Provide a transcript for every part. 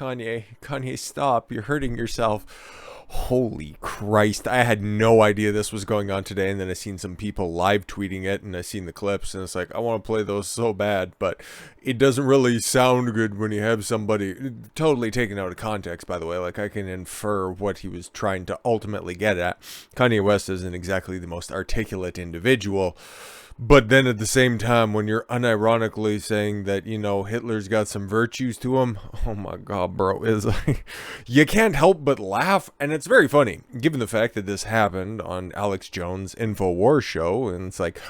Kanye, stop, you're hurting yourself. Holy Christ, I had no idea this was going on today, and then I seen some people live tweeting it, and I seen the clips, and it's like, I want to play those so bad, but it doesn't really sound good when you have somebody totally taken out of context, by the way. Like, I can infer what he was trying to ultimately get at. Kanye West isn't exactly the most articulate individual, but then at the same time, when you're unironically saying that, you know, Hitler's got some virtues to him, oh my God, bro, is like, you can't help but laugh. And it's very funny, given the fact that this happened on Alex Jones' InfoWars show. And it's like,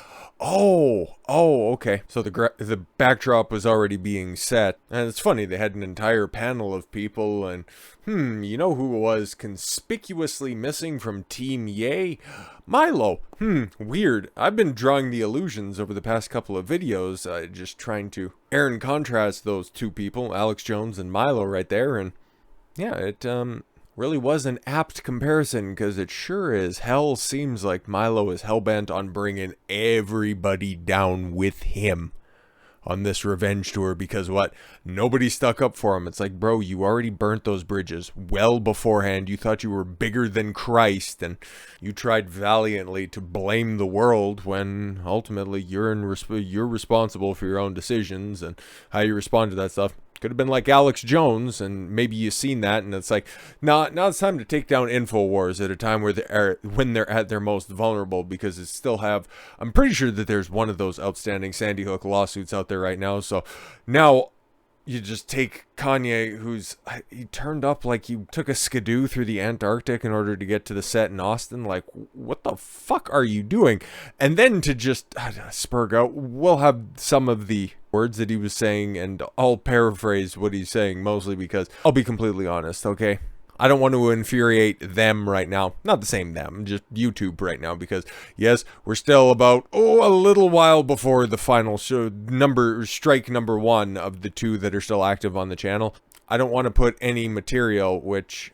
oh, okay. So the backdrop was already being set. And it's funny, they had an entire panel of people, and you know who was conspicuously missing from Team Yay? Milo. Weird. I've been drawing the illusions over the past couple of videos, just trying to air and contrast those two people, Alex Jones and Milo right there, and yeah, it really was an apt comparison, because it sure as hell seems like Milo is hellbent on bringing everybody down with him on this revenge tour, because what? Nobody stuck up for him. It's like, bro, you already burnt those bridges well beforehand. You thought you were bigger than Christ, and you tried valiantly to blame the world when ultimately you're responsible for your own decisions and how you respond to that stuff. Could have been like Alex Jones, and maybe you've seen that, and it's like, now it's time to take down InfoWars at a time where when they're at their most vulnerable, because it still have, I'm pretty sure that there's one of those outstanding Sandy Hook lawsuits out there right now. So now you just take Kanye, he turned up like he took a skidoo through the Antarctic in order to get to the set in Austin. Like, what the fuck are you doing? And then to just spurg out, we'll have some of the words that he was saying, and I'll paraphrase what he's saying, mostly because I'll be completely honest, okay? I don't want to infuriate them right now. Not the same them, just YouTube right now, because yes, we're still about, a little while before the final strike number one of the two that are still active on the channel. I don't want to put any material which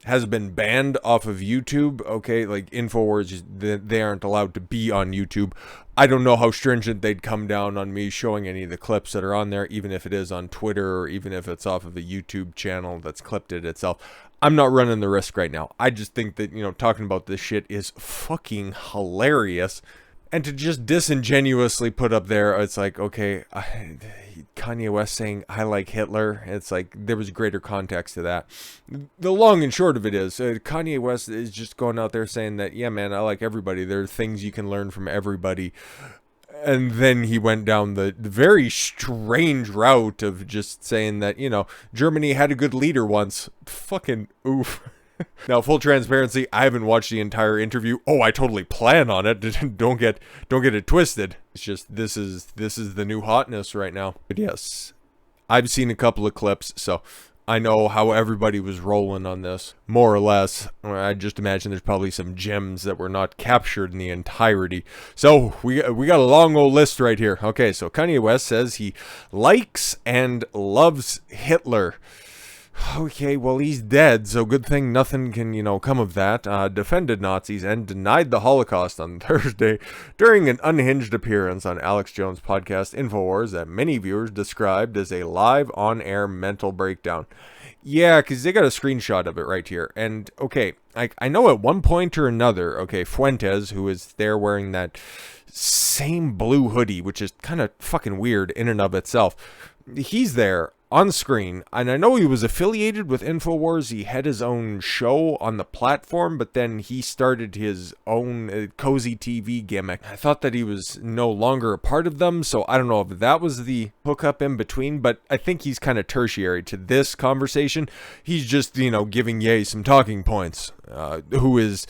has been banned off of YouTube, okay? Like InfoWars, they aren't allowed to be on YouTube. I don't know how stringent they'd come down on me showing any of the clips that are on there, even if it is on Twitter or even if it's off of a YouTube channel that's clipped it itself. I'm not running the risk right now. I just think that, you know, talking about this shit is fucking hilarious. And to just disingenuously put up there, it's like, okay, Kanye West saying, I like Hitler. It's like, there was greater context to that. The long and short of it is, Kanye West is just going out there saying that, yeah, man, I like everybody. There are things you can learn from everybody. And then he went down the very strange route of just saying that, you know, Germany had a good leader once. Fucking oof. Now, full transparency, I haven't watched the entire interview. Oh, I totally plan on it. Don't get it twisted. It's just this is the new hotness right now. But yes, I've seen a couple of clips, so I know how everybody was rolling on this, more or less. I just imagine there's probably some gems that were not captured in the entirety. So we got a long old list right here. Okay, so Kanye West says he likes and loves Hitler. Okay, well, he's dead, so good thing nothing can, you know, come of that. Defended Nazis and denied the Holocaust on Thursday during an unhinged appearance on Alex Jones' podcast InfoWars that many viewers described as a live on-air mental breakdown. Yeah, because they got a screenshot of it right here. And, okay, I know at one point or another, okay, Fuentes, who is there wearing that same blue hoodie, which is kind of fucking weird in and of itself, he's there on screen, and I know he was affiliated with InfoWars. He had his own show on the platform, but then he started his own cozy TV gimmick. I thought that he was no longer a part of them, so I don't know if that was the hookup in between, but I think he's kind of tertiary to this conversation. He's just, you know, giving Ye some talking points. He's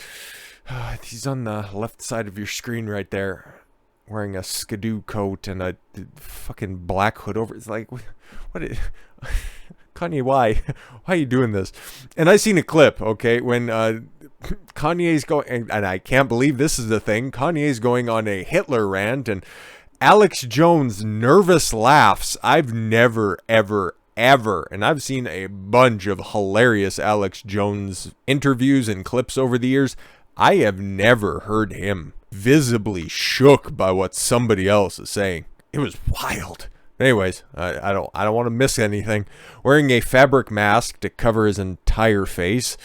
on the left side of your screen right there, wearing a skidoo coat and a fucking black hood over. It's like, what is Kanye, why are you doing this? And I seen a clip, okay, when Kanye's going, and I can't believe this is the thing, Kanye's going on a Hitler rant, and Alex Jones nervous laughs. I've never, ever, and I've seen a bunch of hilarious Alex Jones interviews and clips over the years. I have never heard him visibly shook by what somebody else is saying. It was wild. Anyways, I don't want to miss anything. Wearing a fabric mask to cover his entire face.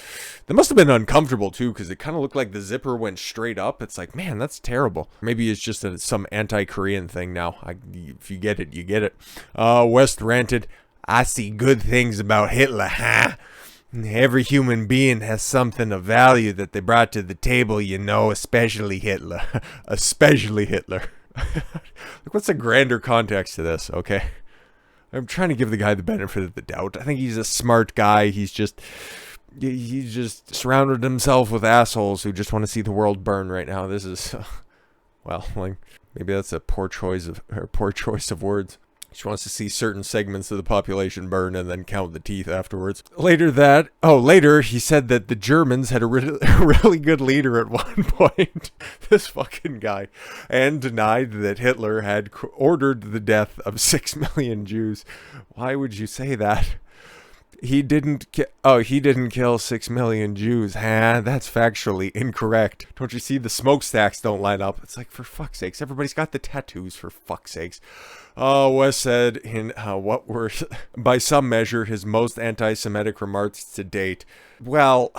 That must have been uncomfortable too, because it kind of looked like the zipper went straight up. It's like, man, that's terrible. Maybe it's just some anti-Korean thing now. If you get it, you get it. West ranted, "I see good things about Hitler, huh? Every human being has something of value that they brought to the table, you know, especially Hitler." Especially Hitler. Like, what's the grander context to this, okay? I'm trying to give the guy the benefit of the doubt. I think he's a smart guy. He's just surrounded himself with assholes who just want to see the world burn right now. This is, well, like, maybe that's a poor choice of words. She wants to see certain segments of the population burn and then count the teeth afterwards. Later he said that the Germans had a really good leader at one point. This fucking guy. And denied that Hitler had ordered the death of 6 million Jews. Why would you say that? He didn't kill 6 million Jews, huh? That's factually incorrect. Don't you see the smokestacks don't line up? It's like, for fuck's sakes, everybody's got the tattoos, for fuck's sakes. West said in what were, by some measure, his most anti-Semitic remarks to date. Well,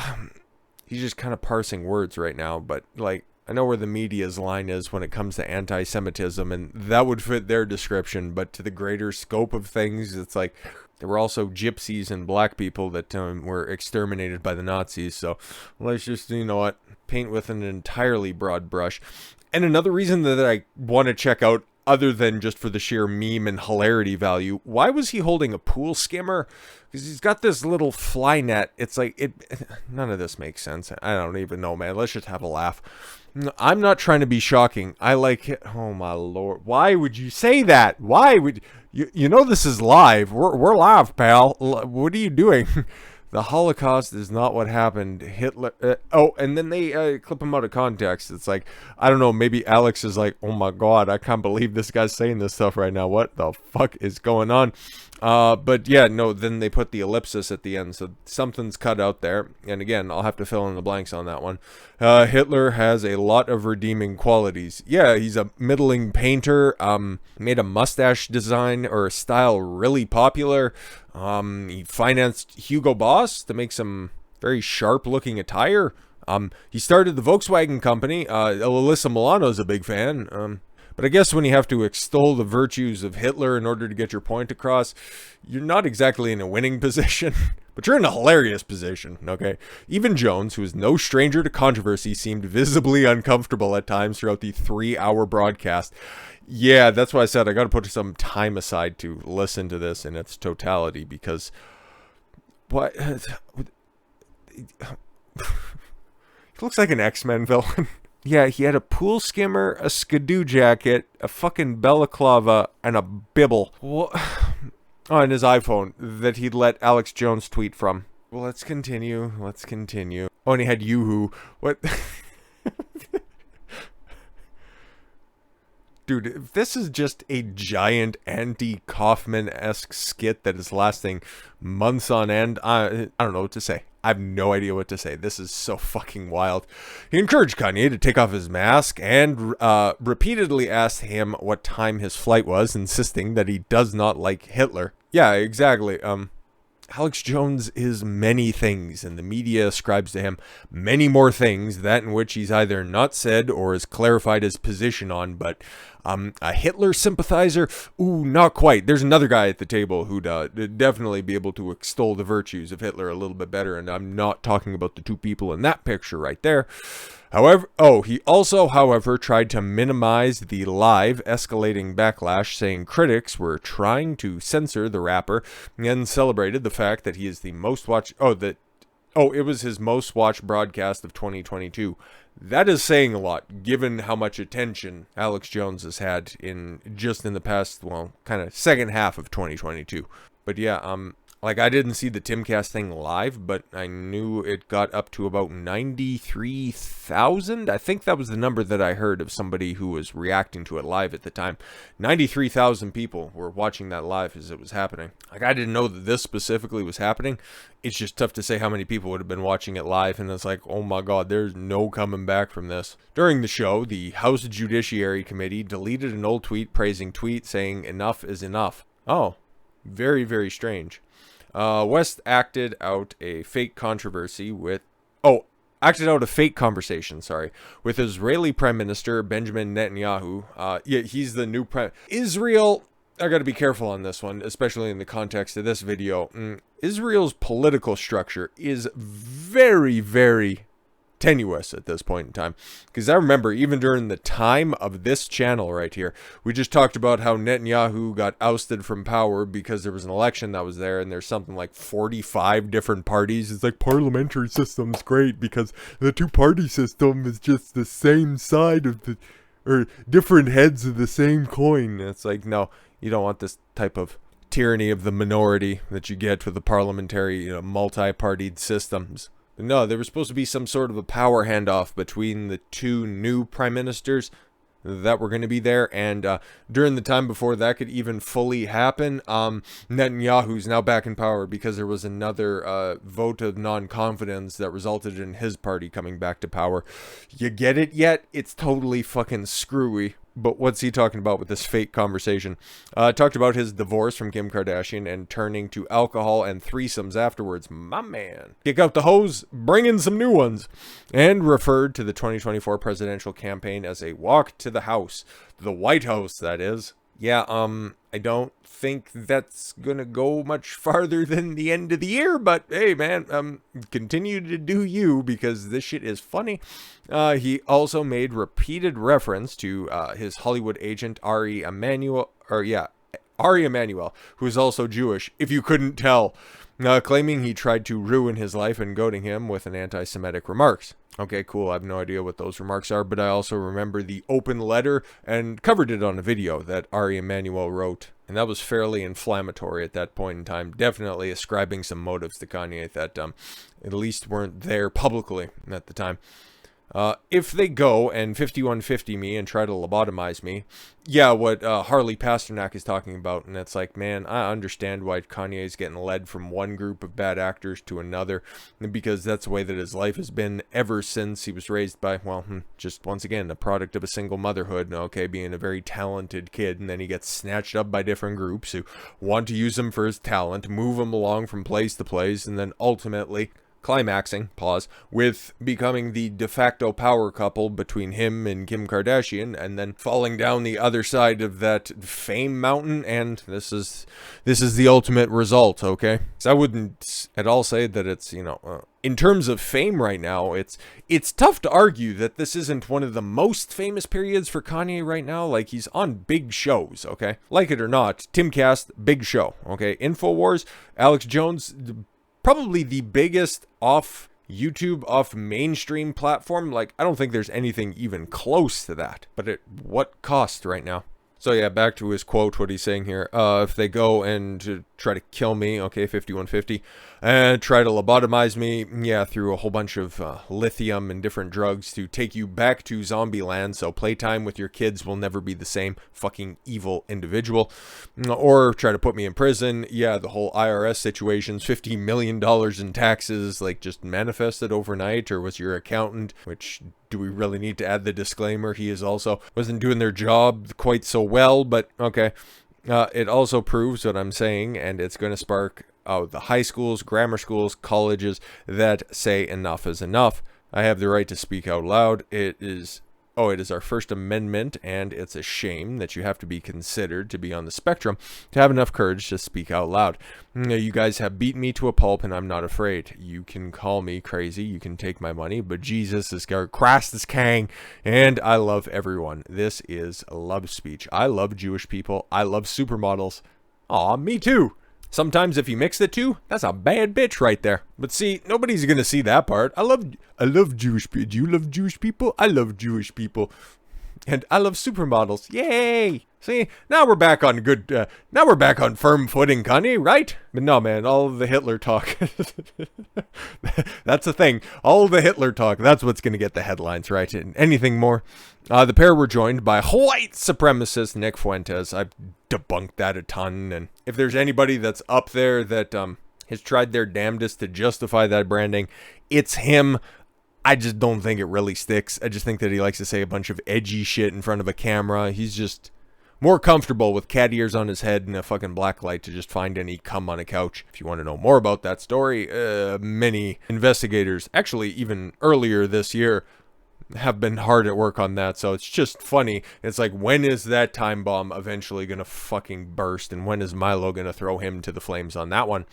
he's just kind of parsing words right now, but, like, I know where the media's line is when it comes to anti-Semitism, and that would fit their description, but to the greater scope of things, it's like, there were also gypsies and black people that were exterminated by the Nazis, so let's just, you know what, paint with an entirely broad brush. And another reason that I want to check out, other than just for the sheer meme and hilarity value, why was he holding a pool skimmer? Because he's got this little fly net. It's like, none of this makes sense. I don't even know, man. Let's just have a laugh. I'm not trying to be shocking. I like it. Oh my lord. Why would you say that? Why would you know this is live. We're live, pal. What are you doing? The Holocaust is not what happened. Hitler. And then they clip him out of context. It's like, I don't know, maybe Alex is like, oh my god, I can't believe this guy's saying this stuff right now. What the fuck is going on? But yeah, no, then they put the ellipsis at the end, so something's cut out there. And again, I'll have to fill in the blanks on that one. Hitler has a lot of redeeming qualities. Yeah, he's a middling painter, made a mustache design or style really popular. He financed Hugo Boss to make some very sharp looking attire. He started the Volkswagen company. Alyssa Milano's a big fan. But I guess when you have to extol the virtues of Hitler in order to get your point across, you're not exactly in a winning position, but you're in a hilarious position, okay? Even Jones, who is no stranger to controversy, seemed visibly uncomfortable at times throughout the 3-hour broadcast. Yeah, that's why I said I got to put some time aside to listen to this in its totality, because what? He looks like an X-Men villain. Yeah, he had a pool skimmer, a skidoo jacket, a fucking balaclava, and a bibble. Well, oh, and his iPhone that he'd let Alex Jones tweet from. Well, let's continue. Oh, and he had Yoo-hoo. What? Dude, if this is just a giant anti-Kaufman-esque skit that is lasting months on end, I don't know what to say. I have no idea what to say. This is so fucking wild. He encouraged Kanye to take off his mask and repeatedly asked him what time his flight was, insisting that he does not like Hitler. Yeah, exactly. Alex Jones is many things, and the media ascribes to him many more things, that in which he's either not said or has clarified his position on, but a Hitler sympathizer? Ooh, not quite. There's another guy at the table who'd definitely be able to extol the virtues of Hitler a little bit better, and I'm not talking about the two people in that picture right there. However, he also, however, tried to minimize the live escalating backlash, saying critics were trying to censor the rapper, and celebrated the fact that he is the most watched. It was his most watched broadcast of 2022. That is saying a lot, given how much attention Alex Jones has had in the past, well, kind of second half of 2022. But yeah, Like, I didn't see the Timcast thing live, but I knew it got up to about 93,000. I think that was the number that I heard of somebody who was reacting to it live at the time. 93,000 people were watching that live as it was happening. Like, I didn't know that this specifically was happening. It's just tough to say how many people would have been watching it live, and it's like, oh my god, there's no coming back from this. During the show, the House Judiciary Committee deleted an old tweet praising tweet saying enough is enough. Oh, very, very strange. West acted out a fake controversy with... acted out a fake conversation, with Israeli Prime Minister Benjamin Netanyahu. Yeah, he's the new prime... Israel... I gotta be careful on this one, especially in the context of this video. Israel's political structure is very, very tenuous at this point in time, because I remember even during the time of this channel right here, we just talked about how Netanyahu got ousted from power because there was an election that was there, and there's something like 45 different parties. It's like, parliamentary system's great because the two-party system is just the same side of the, or different heads of the same coin. It's like, no, you don't want this type of tyranny of the minority that you get with the parliamentary, multi-partied systems. No, there was supposed to be some sort of a power handoff between the two new prime ministers that were going to be there, and during the time before that could even fully happen, Netanyahu's now back in power because there was another vote of non-confidence that resulted in his party coming back to power. You get it yet? It's totally fucking screwy. But what's he talking about with this fake conversation? Talked about his divorce from Kim Kardashian and turning to alcohol and threesomes afterwards. My man. Kick out the hose, bring in some new ones. And referred to the 2024 presidential campaign as a walk to the house. The White House, that is. Yeah, I don't think that's gonna go much farther than the end of the year, but hey, man, continue to do you, because this shit is funny. He also made repeated reference to his Hollywood agent, Ari Emanuel, who is also Jewish, if you couldn't tell, claiming he tried to ruin his life and goading him with an anti-Semitic remarks. Okay, cool. I have no idea what those remarks are, but I also remember the open letter and covered it on a video that Ari Emanuel wrote. And that was fairly inflammatory at that point in time. Definitely ascribing some motives to Kanye that at least weren't there publicly at the time. If they go and 5150 me and try to lobotomize me, yeah, what Harley Pasternak is talking about, and it's like, man, I understand why Kanye is getting led from one group of bad actors to another, because that's the way that his life has been ever since he was raised by, well, just once again, a product of a single motherhood, okay, being a very talented kid, and then he gets snatched up by different groups who want to use him for his talent, move him along from place to place, and then ultimately climaxing, with becoming the de facto power couple between him and Kim Kardashian, and then falling down the other side of that fame mountain, and this is the ultimate result, okay? So I wouldn't at all say that it's, in terms of fame right now, it's tough to argue that this isn't one of the most famous periods for Kanye right now. Like, he's on big shows, okay? Like it or not, Timcast, big show, okay? InfoWars, Alex Jones, probably the biggest off YouTube, off mainstream platform. Like, I don't think there's anything even close to that. But at what cost right now? So yeah, back to his quote, what he's saying here. If they go and try to kill me, okay, 5150, and try to lobotomize me, yeah, through a whole bunch of lithium and different drugs to take you back to zombie land, so playtime with your kids will never be the same, fucking evil individual. Or try to put me in prison, yeah, the whole IRS situation's $50 million in taxes, like, just manifested overnight, or was your accountant, which... do we really need to add the disclaimer? He is also wasn't doing their job quite so well, but okay. It also proves what I'm saying, and it's going to spark the high schools, grammar schools, colleges that say enough is enough. I have the right to speak out loud. It is our First Amendment, and it's a shame that you have to be considered to be on the spectrum to have enough courage to speak out loud. You guys have beaten me to a pulp, and I'm not afraid. You can call me crazy, you can take my money, but Jesus is Christ is King, and I love everyone. This is love speech. I love Jewish people. I love supermodels. Aw, me too. Sometimes if you mix the two, that's a bad bitch right there. But see, nobody's gonna see that part. I love Jewish people. Do you love Jewish people? I love Jewish people. And I love supermodels. Yay! See, now we're back on now we're back on firm footing, Kanye, right? But no, man, all of the Hitler talk, that's the thing. All of the Hitler talk, that's what's going to get the headlines, right? And anything more. The pair were joined by white supremacist Nick Fuentes. I've debunked that a ton, and if there's anybody that's up there that has tried their damnedest to justify that branding, it's him. I just don't think it really sticks. I just think that he likes to say a bunch of edgy shit in front of a camera. He's just more comfortable with cat ears on his head and a fucking black light to just find any cum on a couch. If you want to know more about that story, many investigators, actually even earlier this year, have been hard at work on that. So it's just funny. It's like, when is that time bomb eventually going to fucking burst? And when is Milo going to throw him to the flames on that one?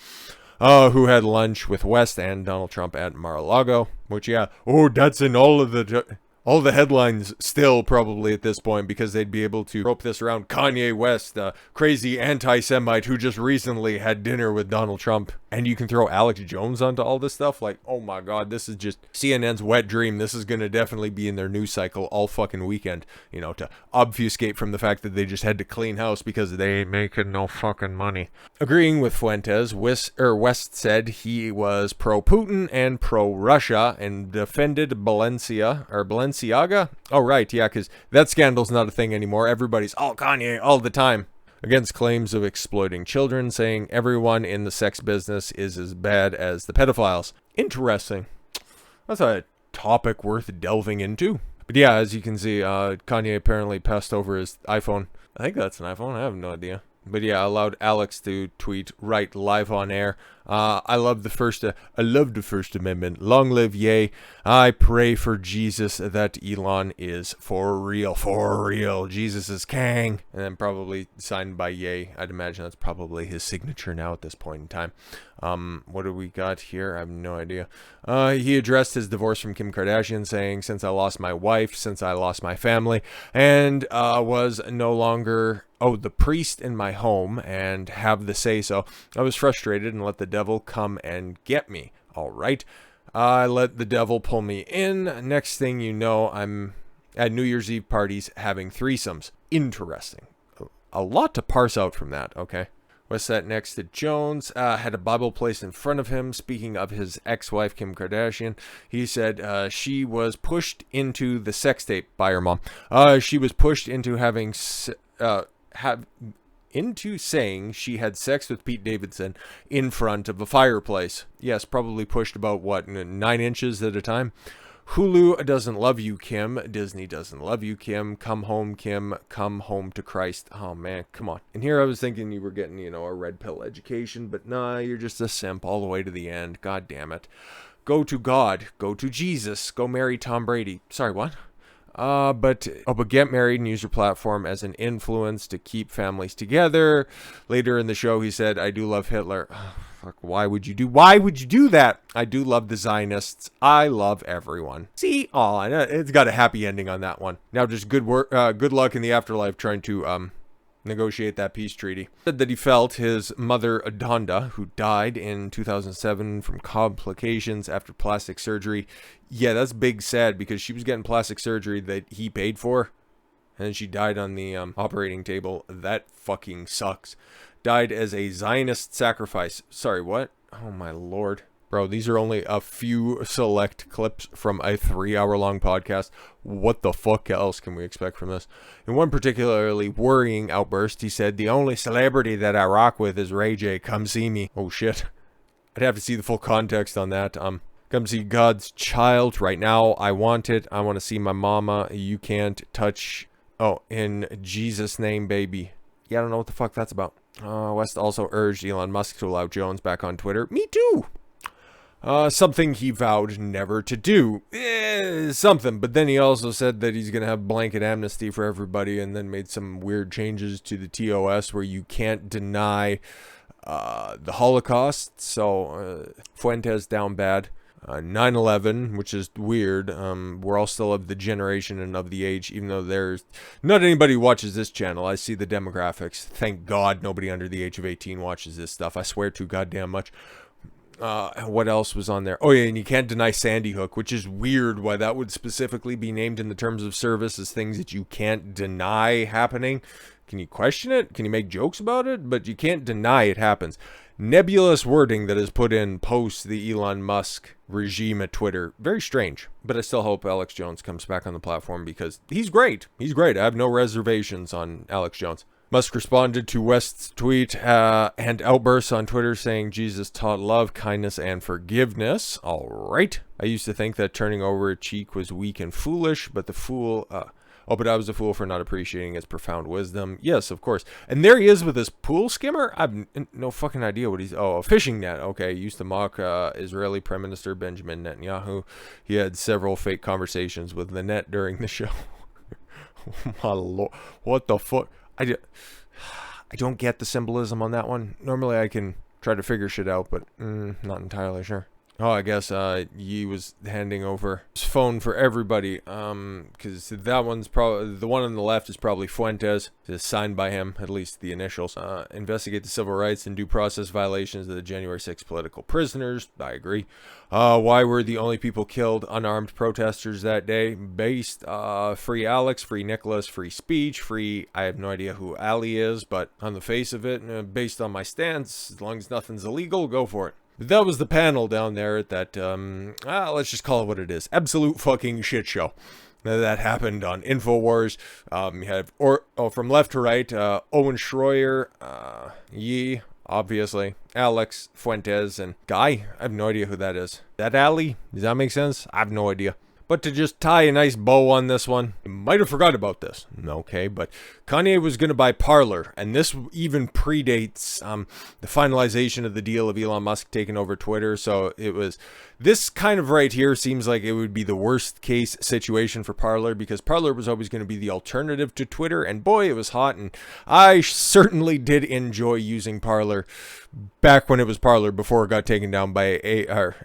Who had lunch with West and Donald Trump at Mar-a-Lago, which, yeah, that's in all the headlines still probably at this point, because they'd be able to rope this around Kanye West, the crazy anti-Semite who just recently had dinner with Donald Trump. And you can throw Alex Jones onto all this stuff. Like, oh my God, this is just CNN's wet dream. This is going to definitely be in their news cycle all fucking weekend, you know, to obfuscate from the fact that they just had to clean house because they ain't making no fucking money. Agreeing with Fuentes, West said he was pro-Putin and pro-Russia and defended Balenciaga. Oh, right, yeah, because that scandal's not a thing anymore. Everybody's all Kanye all the time. Against claims of exploiting children, saying everyone in the sex business is as bad as the pedophiles. Interesting. That's a topic worth delving into. But yeah, as you can see, Kanye apparently passed over his iPhone. I think that's an iPhone. I have no idea. But yeah, allowed Alex to tweet right live on air. I love the First Amendment. Long live Ye. I pray for Jesus that Elon is for real. Jesus is Kang. And then probably signed by Ye. I'd imagine that's probably his signature now at this point in time. What do we got here? I have no idea. He addressed his divorce from Kim Kardashian, saying, since I lost my wife, since I lost my family, and was no longer the priest in my home and have the say-so, I was frustrated and let the devil come and get me. All right. I let the devil pull me in. Next thing you know, I'm at New Year's Eve parties having threesomes. Interesting. A lot to parse out from that, okay? Was sat next to Jones, had a Bible placed in front of him. Speaking of his ex-wife, Kim Kardashian, he said she was pushed into the sex tape by her mom. She was pushed into into saying she had sex with Pete Davidson in front of a fireplace. Yes, probably pushed about, 9 inches at a time. Hulu doesn't love you, Kim. Disney doesn't love you, Kim. Come home, Kim. Come home to Christ. Oh, man, come on. And here I was thinking you were getting, a red pill education, but nah, you're just a simp all the way to the end. God damn it. Go to God. Go to Jesus. Go marry Tom Brady. Sorry, what? But get married and use your platform as an influence to keep families together. Later in the show, he said, I do love Hitler. Fuck, why would you do that? I do love the Zionists. I love everyone. See? Oh, it's got a happy ending on that one. Now just good luck in the afterlife trying to, negotiate that peace treaty. Said that he felt his mother Adonda, who died in 2007 from complications after plastic surgery. Yeah, that's big sad, because she was getting plastic surgery that he paid for, and then she died on the operating table. That fucking sucks. Died as a Zionist sacrifice. Sorry, what? Oh my lord. Bro, these are only a few select clips from a 3-hour-long podcast. What the fuck else can we expect from this? In one particularly worrying outburst, he said, the only celebrity that I rock with is Ray J. Come see me. Oh, shit. I'd have to see the full context on that. Come see God's child right now. I want it. I want to see my mama. You can't touch. Oh, in Jesus' name, baby. Yeah, I don't know what the fuck that's about. West also urged Elon Musk to allow Jones back on Twitter. Me too. Something he vowed never to do. Something. But then he also said that he's going to have blanket amnesty for everybody, and then made some weird changes to the TOS where you can't deny the Holocaust. So Fuentes down bad. 9/11, which is weird. We're all still of the generation and of the age, even though there's not anybody who watches this channel. I see the demographics. Thank God nobody under the age of 18 watches this stuff. I swear to goddamn much. What else was on there? Oh yeah, and you can't deny Sandy Hook, which is weird why that would specifically be named in the terms of service as things that you can't deny happening. Can you question it? Can you make jokes about it? But you can't deny it happens. Nebulous wording that is put in post the Elon Musk regime at Twitter. Very strange. But I still hope Alex Jones comes back on the platform because he's great. He's great. I have no reservations on Alex Jones. Musk responded to West's tweet and outbursts on Twitter saying Jesus taught love, kindness, and forgiveness. All right. I used to think that turning over a cheek was weak and foolish, but but I was a fool for not appreciating his profound wisdom. Yes, of course. And there he is with his pool skimmer. I have no fucking idea what he's... Oh, a fishing net. Okay, he used to mock Israeli Prime Minister Benjamin Netanyahu. He had several fake conversations with the net during the show. My lord. What the fuck? I don't get the symbolism on that one. Normally I can try to figure shit out, but not entirely sure. Oh, I guess Yi was handing over his phone for everybody, because that one's probably, the one on the left is probably Fuentes. It's signed by him, at least the initials. Investigate the civil rights and due process violations of the January 6th political prisoners. I agree. Why were the only people killed unarmed protesters that day? Based, free Alex, free Nicholas, free speech, free, I have no idea who Ali is, but on the face of it, based on my stance, as long as nothing's illegal, go for it. That was the panel down there at that, let's just call it what it is. Absolute fucking shit show. That happened on InfoWars. You have, from left to right, Owen Schroyer, Yi, obviously, Alex, Fuentes, and Guy. I have no idea who that is. That Ali? Does that make sense? I have no idea. But to just tie a nice bow on this one, you might have forgot about this. Okay, but Kanye was going to buy Parler, and this even predates the finalization of the deal of Elon Musk taking over Twitter. So it was, this kind of right here seems like it would be the worst case situation for Parler, because Parler was always going to be the alternative to Twitter, and boy, it was hot, and I certainly did enjoy using Parler back when it was Parler, before it got taken down by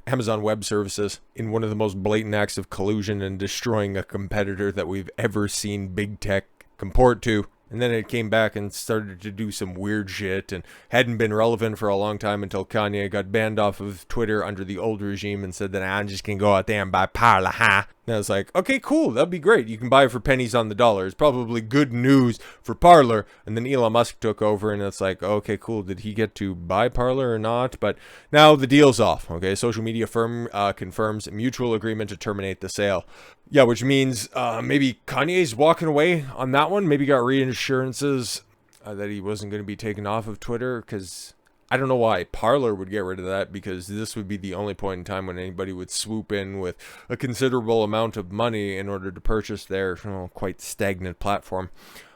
Amazon Web Services in one of the most blatant acts of collusion and destroying a competitor that we've ever seen big tech comport to. And then it came back and started to do some weird shit and hadn't been relevant for a long time until Kanye got banned off of Twitter under the old regime and said that I'm just going to go out there and buy Parler, huh? And I was like, okay, cool, that'd be great. You can buy it for pennies on the dollar. It's probably good news for Parler. And then Elon Musk took over, and it's like, okay, cool. Did he get to buy Parler or not? But now the deal's off. Okay, social media firm confirms mutual agreement to terminate the sale. Yeah, which means maybe Kanye's walking away on that one. Maybe got reinsurances that he wasn't going to be taken off of Twitter, because I don't know why Parler would get rid of that, because this would be the only point in time when anybody would swoop in with a considerable amount of money in order to purchase their quite stagnant platform.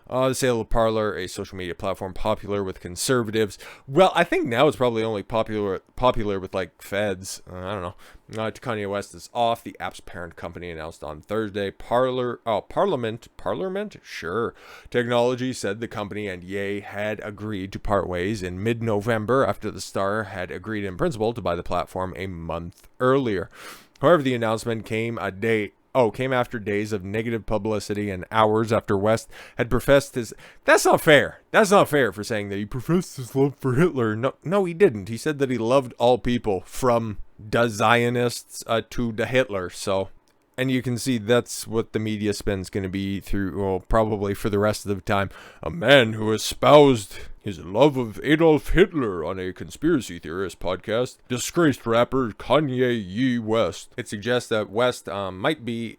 The sale of Parler, a social media platform popular with conservatives. Well, I think now it's probably only popular with like feds. I don't know. Kanye West is off. The app's parent company announced on Thursday. Parliament? Sure. Technology said the company and Ye had agreed to part ways in mid-November after the star had agreed in principle to buy the platform a month earlier. However, the announcement came after days of negative publicity and hours after West had professed his... That's not fair. That's not fair for saying that he professed his love for Hitler. No, he didn't. He said that he loved all people, from the Zionists to the Hitler. So, and you can see that's what the media spin's going to be through, well, probably for the rest of the time. A man who espoused his love of Adolf Hitler on a conspiracy theorist podcast. Disgraced rapper Kanye West. It suggests that West might be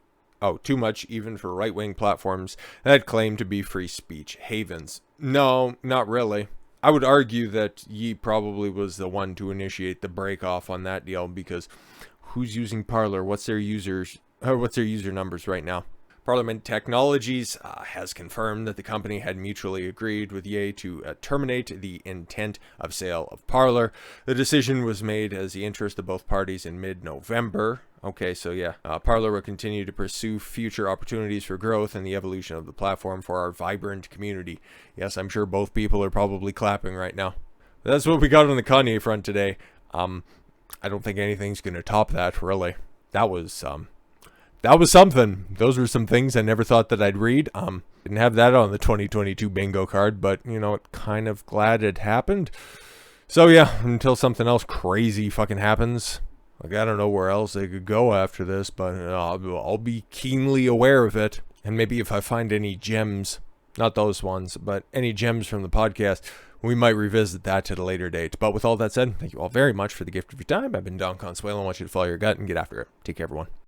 too much even for right-wing platforms that claim to be free speech havens. No, not really. I would argue that Ye probably was the one to initiate the break-off on that deal, because who's using Parler? What's their user numbers right now? Parliament Technologies has confirmed that the company had mutually agreed with Ye to terminate the intent of sale of Parler. The decision was made as the interest of both parties in mid-November. Okay, so yeah, Parler will continue to pursue future opportunities for growth and the evolution of the platform for our vibrant community. Yes, I'm sure both people are probably clapping right now. That's what we got on the Kanye front today. I don't think anything's going to top that, really. That was something. Those were some things I never thought that I'd read. Didn't have that on the 2022 bingo card, but, kind of glad it happened. So, yeah, until something else crazy fucking happens. Like, I don't know where else they could go after this, but I'll be keenly aware of it. And maybe if I find any gems not those ones, but any gems from the podcast, we might revisit that at a later date. But with all that said, thank you all very much for the gift of your time. I've been Don Consuelo. I want you to follow your gut and get after it. Take care, everyone.